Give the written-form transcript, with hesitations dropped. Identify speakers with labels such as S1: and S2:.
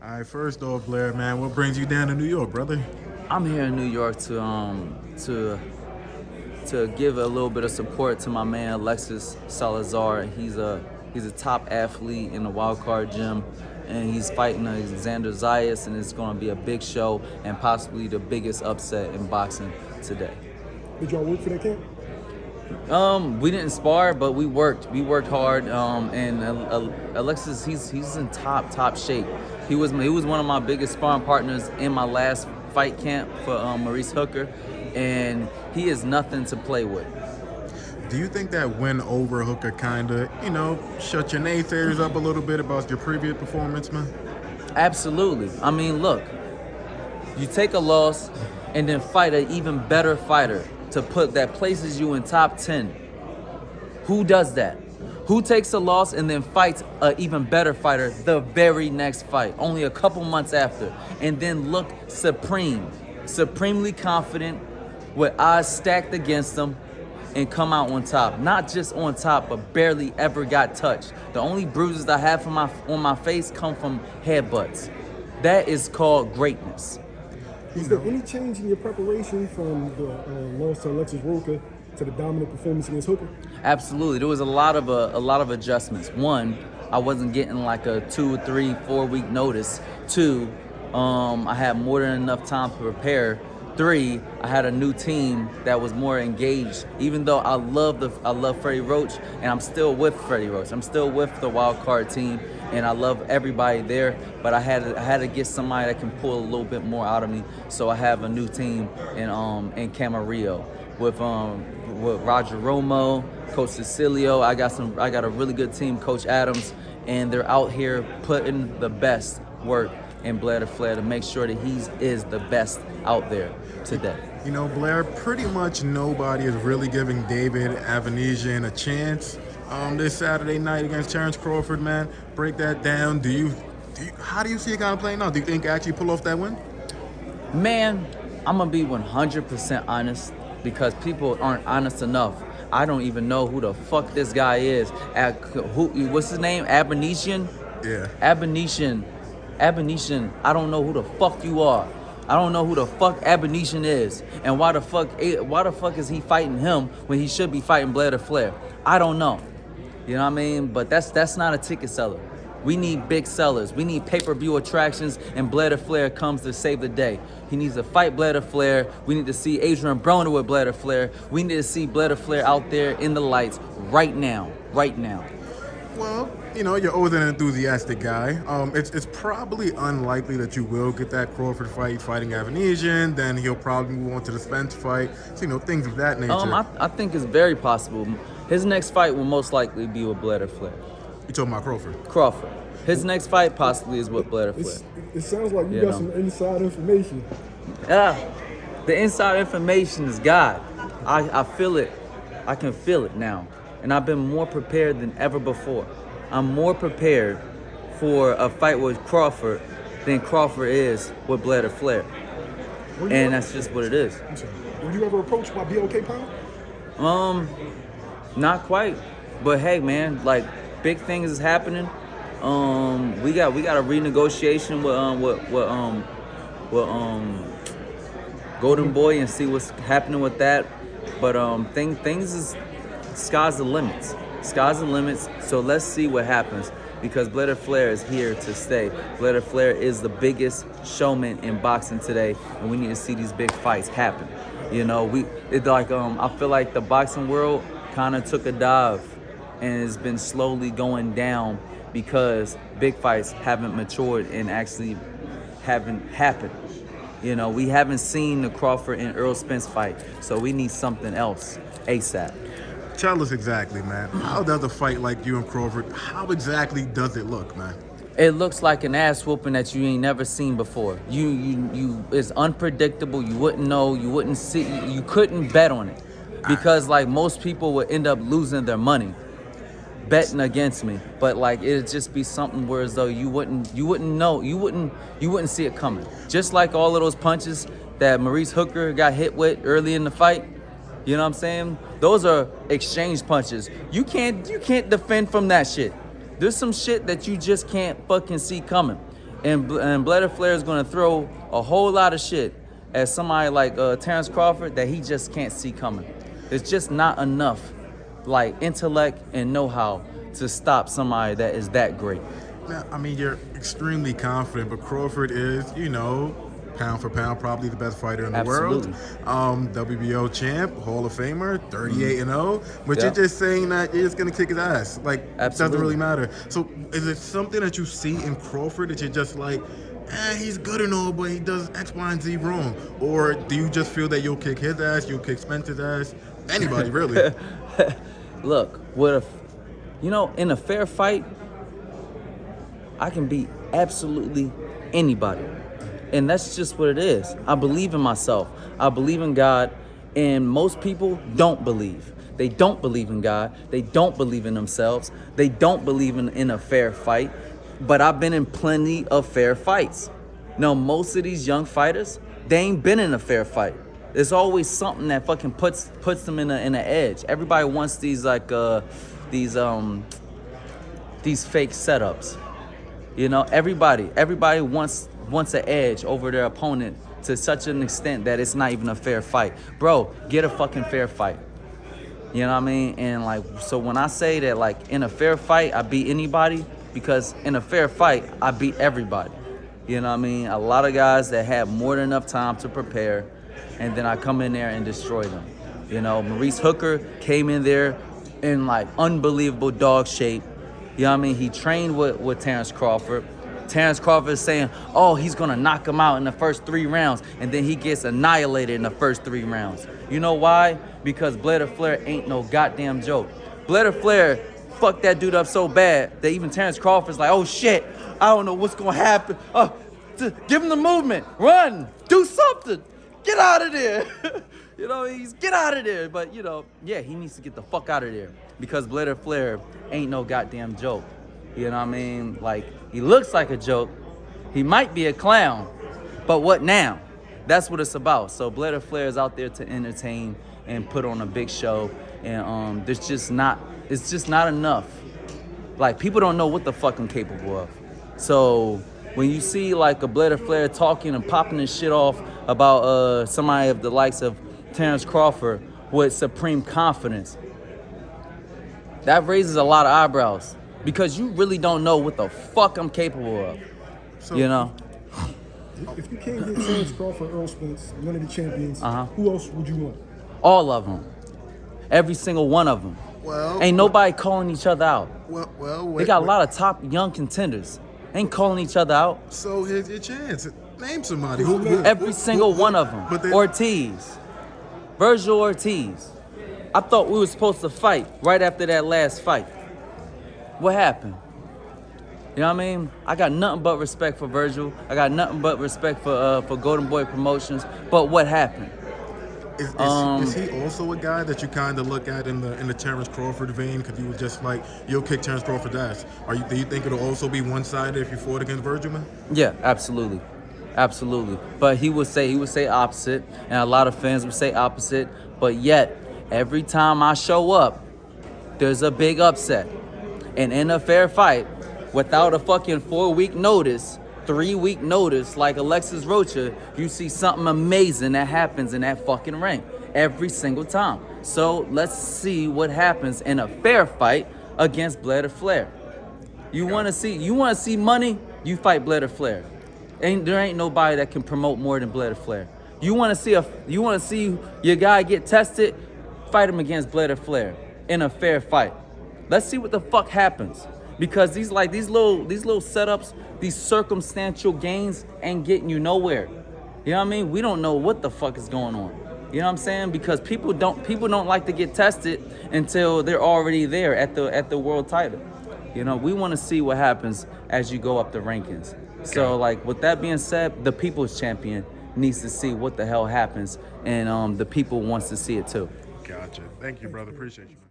S1: All right, first off, Blair, man, what brings you down to New York, brother?
S2: I'm here in New York to give a little bit of support to my man Alexis Salazar. He's a top athlete in the Wild Card gym, and he's fighting Xander Zayas, and it's going to be a big show and possibly the biggest upset in boxing today.
S3: Did y'all work for that camp?
S2: We didn't spar, but we worked. We worked hard. And Alexis, he's in top shape. He was one of my biggest sparring partners in my last fight camp for Maurice Hooker, and he is nothing to play with.
S1: Do you think that win over Hooker kind of, shut your naysayers up a little bit about your previous performance, man?
S2: Absolutely. I mean, look, you take a loss and then fight an even better fighter that places you in top 10. Who does that? Who takes a loss and then fights an even better fighter the very next fight, only a couple months after, and then look supremely confident with odds stacked against them and come out on top? Not just on top, but barely ever got touched. The only bruises I have on my face come from headbutts. That is called greatness.
S3: Is there any change in your preparation from the loss to Alexis Roca to the dominant performance against Hooker?
S2: Absolutely. There was a lot of adjustments. One, I wasn't getting like a 2, 3, 4 week notice. Two, I had more than enough time to prepare. Three, I had a new team that was more engaged. Even though I love Freddie Roach, and I'm still with Freddie Roach. I'm still with the Wild Card team, and I love everybody there. But I had to get somebody that can pull a little bit more out of me. So I have a new team in Camarillo with Roger Romo, Coach Cecilio. I got a really good team, Coach Adams, and they're out here putting the best work in Blair to make sure that he is the best out there today.
S1: Blair, pretty much nobody is really giving David Avanesian a chance this Saturday night against Terence Crawford, man. Break that down. How do you see it kind of playing out? Do you think actually pull off that win?
S2: Man, I'm going to be 100% honest because people aren't honest enough. I don't even know who the fuck this guy is. What's his name? Avanesian?
S1: Yeah.
S2: Avanesian, I don't know who the fuck you are. I don't know who the fuck Avanesian is. And why the fuck is he fighting him when he should be fighting Blair to Flair? I don't know. You know what I mean? But that's not a ticket seller. We need big sellers. We need pay-per-view attractions, and Blair to Flair comes to save the day. He needs to fight Blair to Flair. We need to see Adrian Broner with Blair to Flair. We need to see Blair to Flair out there in the lights right now.
S1: Well, you're always an enthusiastic guy. It's probably unlikely that you will get that Crawford fight fighting Avanesian. Then he'll probably move on to the Spence fight. So, things of that nature.
S2: I think it's very possible. His next fight will most likely be with Blair to Flair.
S1: You talking about
S2: Crawford. His next fight possibly is with Blair to Flair.
S3: It sounds like you got some inside information.
S2: Yeah, the inside information is God. I feel it. I can feel it now. And I've been more prepared than ever before. I'm more prepared for a fight with Crawford than Crawford is with Blair to Flair. And that's just what it is.
S3: Were you ever approached by BLK Pound?
S2: Not quite. But hey, man, like big things is happening. We got a renegotiation with Golden Boy and see what's happening with that. But things is sky's the limits. Sky's the limits. So let's see what happens because Blair to Flair is here to stay. Blair to Flair is the biggest showman in boxing today, and we need to see these big fights happen. I feel like the boxing world kind of took a dive and it's been slowly going down because big fights haven't matured and actually haven't happened. We haven't seen the Crawford and Earl Spence fight, so we need something else ASAP.
S1: Tell us exactly, man. How does a fight like you and Crawford, how exactly does it look, man?
S2: It looks like an ass whooping that you ain't never seen before. It's unpredictable. You wouldn't know. You wouldn't see. You couldn't bet on it because like most people would end up losing their money betting against me. But like it'd just be something where as though you wouldn't know. You wouldn't see it coming. Just like all of those punches that Maurice Hooker got hit with early in the fight. You know what I'm saying? Those are exchange punches. You can't defend from that shit. There's some shit that you just can't fucking see coming. And Blair Flair is going to throw a whole lot of shit at somebody like Terence Crawford that he just can't see coming. It's just not enough, like, intellect and know-how to stop somebody that is that great.
S1: Now, I mean, you're extremely confident, but Crawford is, you know, pound for pound, probably the best fighter in the
S2: Absolutely.
S1: world. WBO champ, Hall of Famer, 38-0. But
S2: Yeah.
S1: you're just saying that you're just gonna kick his ass. Like, it doesn't
S2: Absolutely.
S1: really matter. So, is it something that you see in Crawford that you're just like, he's good and all, but he does X, Y, and Z wrong? Or do you just feel that you'll kick his ass, you'll kick Spencer's ass, anybody really?
S2: Look, in a fair fight, I can beat absolutely anybody. And that's just what it is. I believe in myself. I believe in God. And most people don't believe. They don't believe in God. They don't believe in themselves. They don't believe in a fair fight. But I've been in plenty of fair fights. Now, most of these young fighters, they ain't been in a fair fight. There's always something that fucking puts them in an edge. Everybody wants these these fake setups. You know, everybody wants an edge over their opponent to such an extent that it's not even a fair fight. Bro, get a fucking fair fight. You know what I mean? And like, so when I say that, like, in a fair fight, I beat anybody, because in a fair fight, I beat everybody. You know what I mean? A lot of guys that had more than enough time to prepare, and then I come in there and destroy them. You know, Maurice Hooker came in there in like unbelievable dog shape. You know what I mean? He trained with Terence Crawford. Terence Crawford is saying, oh, he's going to knock him out in the first 3 rounds, and then he gets annihilated in the first 3 rounds. You know why? Because Blair Flair ain't no goddamn joke. Blair Flair fucked that dude up so bad that even Terence Crawford's like, oh shit, I don't know what's going to happen. Give him the movement. Run. Do something. Get out of there. You know, get out of there. But, you know, yeah, he needs to get the fuck out of there, because Blair Flair ain't no goddamn joke. You know what I mean? Like, he looks like a joke. He might be a clown, but what now? That's what it's about. So Blair Flair is out there to entertain and put on a big show, and it's just not enough. Like, people don't know what the fuck I'm capable of. So when you see like a Blair Flair talking and popping his shit off about somebody of the likes of Terence Crawford with supreme confidence, that raises a lot of eyebrows, because you really don't know what the fuck I'm capable of.
S1: So,
S2: you know?
S3: If you can't get Terence Crawford, Earl Spence, one of the champions, who else would you want?
S2: All of them. Every single one of them.
S1: Well,
S2: Ain't nobody calling each other out.
S1: Wait,
S2: They got a lot of top young contenders. Ain't calling each other out.
S1: So here's your chance. Name somebody.
S2: Every single one of them.
S1: But
S2: Ortiz. Vergil Ortiz. I thought we were supposed to fight right after that last fight. What happened? You know what I mean? I got nothing but respect for Vergil. I got nothing but respect for Golden Boy Promotions. But what happened?
S1: Is he also a guy that you kind of look at in the Terence Crawford vein? Because he was just like, you'll kick Terence Crawford's ass. Do you think it'll also be one-sided if you fought against Vergil, man?
S2: Yeah, absolutely. Absolutely. But he would say opposite, and a lot of fans would say opposite. But yet, every time I show up, there's a big upset. And in a fair fight, without a fucking 4-week notice, 3-week notice, like Alexis Rocha, you see something amazing that happens in that fucking ring every single time. So let's see what happens in a fair fight against Blair Flair. You want to see money? You fight Blair Flair. There ain't nobody that can promote more than Blair Flair. You want to see your guy get tested? Fight him against Blair Flair in a fair fight. Let's see what the fuck happens. Because these little setups, these circumstantial gains ain't getting you nowhere. You know what I mean? We don't know what the fuck is going on. You know what I'm saying? Because people don't like to get tested until they're already there at the world title. You know, we want to see what happens as you go up the rankings. So, like, with that being said, the people's champion needs to see what the hell happens, and the people wants to see it too.
S1: Gotcha. Thank you, brother. Appreciate you, man.